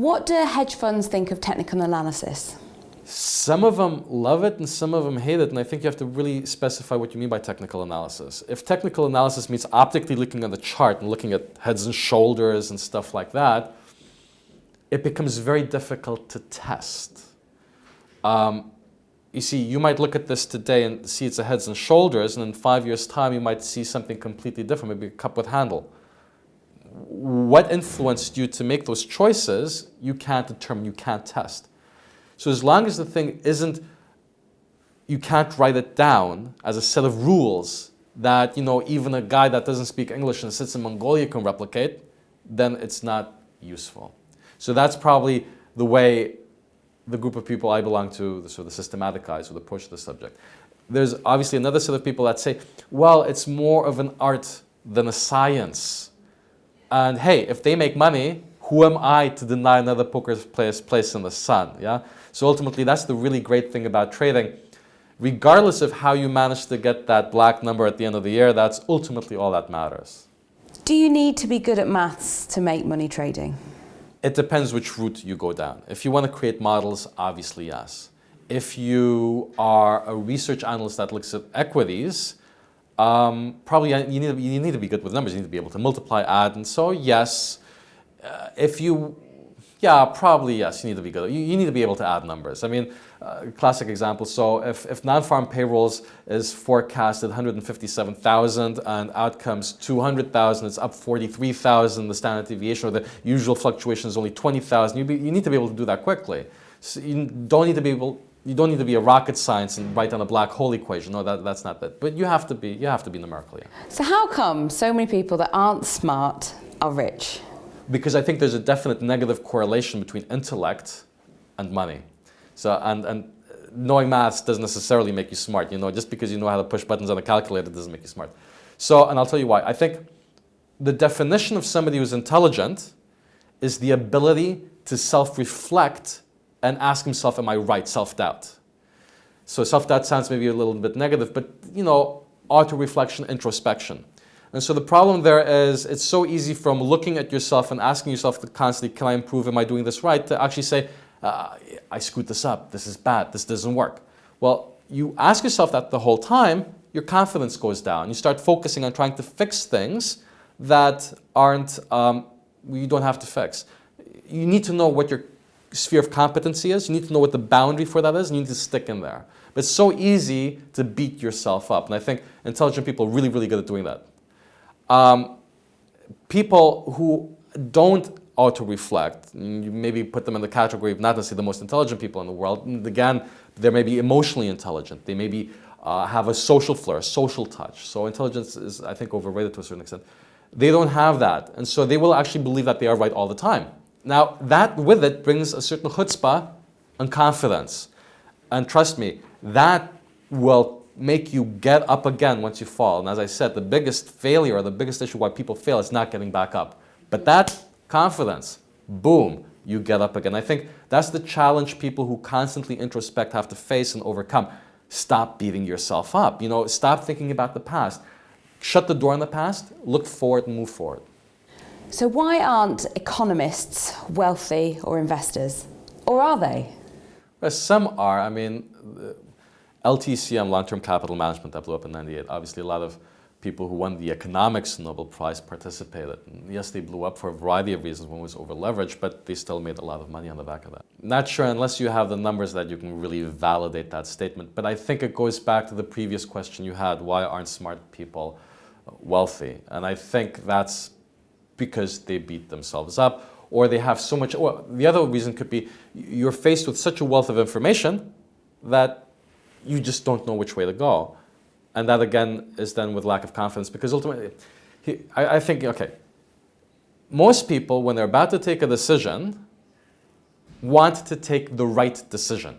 What do hedge funds think of technical analysis? Some of them love it and some of them hate it, and I think you have to really specify what you mean by technical analysis. If technical analysis means optically looking at the chart and looking at heads and shoulders and stuff like that, it becomes very difficult to test. You see, you might look at this today and see it's a heads and shoulders, and in 5 years' time you might see something completely different, maybe a cup with handle. What influenced you to make those choices, you can't determine, you can't test. So as long as the thing isn't, you can't write it down as a set of rules that, even a guy that doesn't speak English and sits in Mongolia can replicate, then it's not useful. So that's probably the way the group of people I belong to, the sort of systematic guys who approach the subject. There's obviously another set of people that say, well, it's more of an art than a science. And hey, if they make money, who am I to deny another poker player's place in the sun? Yeah. So ultimately, that's the really great thing about trading. Regardless of how you manage to get that black number at the end of the year, that's ultimately all that matters. Do you need to be good at maths to make money trading? It depends which route you go down. If you want to create models, obviously yes. If you are a research analyst that looks at equities, probably you need to be good with numbers. You need to be able to multiply, add, and so yes. Probably yes, you need to be good. You need to be able to add numbers. I mean, classic example, so if non-farm payrolls is forecasted 157,000 and outcomes 200,000, it's up 43,000, the standard deviation or the usual fluctuation is only 20,000, you need to be able to do that quickly. So you don't need to be a rocket science and write down a black hole equation. No, that's not that. But you have to be numerical. Yeah. So how come so many people that aren't smart are rich? Because I think there's a definite negative correlation between intellect and money. So, and knowing maths doesn't necessarily make you smart. Just because you know how to push buttons on a calculator doesn't make you smart. So, and I'll tell you why. I think the definition of somebody who's intelligent is the ability to self-reflect and ask himself, am I right? Self-doubt. So self-doubt sounds maybe a little bit negative, but auto-reflection, introspection. And so the problem there is it's so easy from looking at yourself and asking yourself constantly, can I improve? Am I doing this right? To actually say, I screwed this up. This is bad. This doesn't work. Well, you ask yourself that the whole time, your confidence goes down. You start focusing on trying to fix things that aren't, you don't have to fix. You need to know what your sphere of competency is. You need to know what the boundary for that is, and you need to stick in there. But it's so easy to beat yourself up. And I think intelligent people are really, really good at doing that. People who don't auto-reflect, you maybe put them in the category of not necessarily the most intelligent people in the world. And again, they may be emotionally intelligent. They maybe have a social flair, a social touch. So intelligence is, I think, overrated to a certain extent. They don't have that. And so they will actually believe that they are right all the time. Now, that with it brings a certain chutzpah and confidence. And trust me, that will make you get up again once you fall. And as I said, the biggest failure or the biggest issue why people fail is not getting back up. But that confidence, boom, you get up again. I think that's the challenge people who constantly introspect have to face and overcome. Stop beating yourself up. Stop thinking about the past. Shut the door on the past, look forward and move forward. So why aren't economists wealthy or investors? Or are they? Well, some are. I mean, LTCM, long-term capital management, that blew up in '98. Obviously, a lot of people who won the economics Nobel Prize participated. And yes, they blew up for a variety of reasons. One was over-leveraged, but they still made a lot of money on the back of that. Not sure unless you have the numbers that you can really validate that statement. But I think it goes back to the previous question you had, why aren't smart people wealthy? And I think that's because they beat themselves up, or they have so much, or the other reason could be you're faced with such a wealth of information that you just don't know which way to go. And that again is then with lack of confidence, because ultimately, I think, okay, most people when they're about to take a decision want to take the right decision.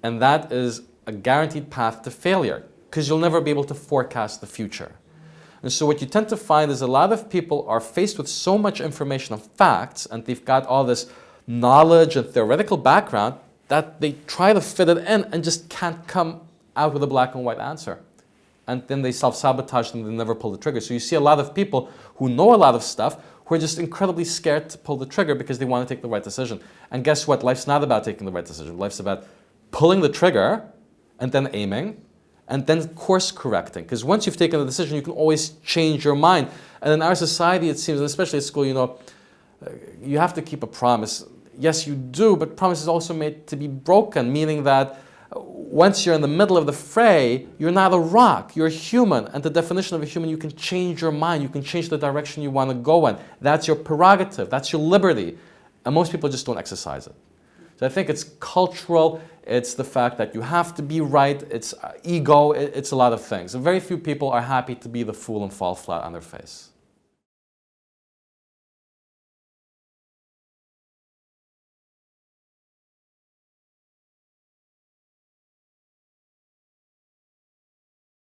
And that is a guaranteed path to failure, because you'll never be able to forecast the future. And so what you tend to find is a lot of people are faced with so much information of facts, and they've got all this knowledge and theoretical background that they try to fit it in and just can't come out with a black and white answer. And then they self-sabotage them, they never pull the trigger. So you see a lot of people who know a lot of stuff, who are just incredibly scared to pull the trigger because they want to take the right decision. And guess what? Life's not about taking the right decision. Life's about pulling the trigger and then aiming and then course correcting. Because once you've taken the decision, you can always change your mind. And in our society, it seems, and especially at school, you have to keep a promise. Yes, you do, but promise is also made to be broken, meaning that once you're in the middle of the fray, you're not a rock, you're a human. And the definition of a human, you can change your mind, you can change the direction you want to go in. That's your prerogative, that's your liberty. And most people just don't exercise it. So I think it's cultural, it's the fact that you have to be right, it's ego, it's a lot of things. And very few people are happy to be the fool and fall flat on their face.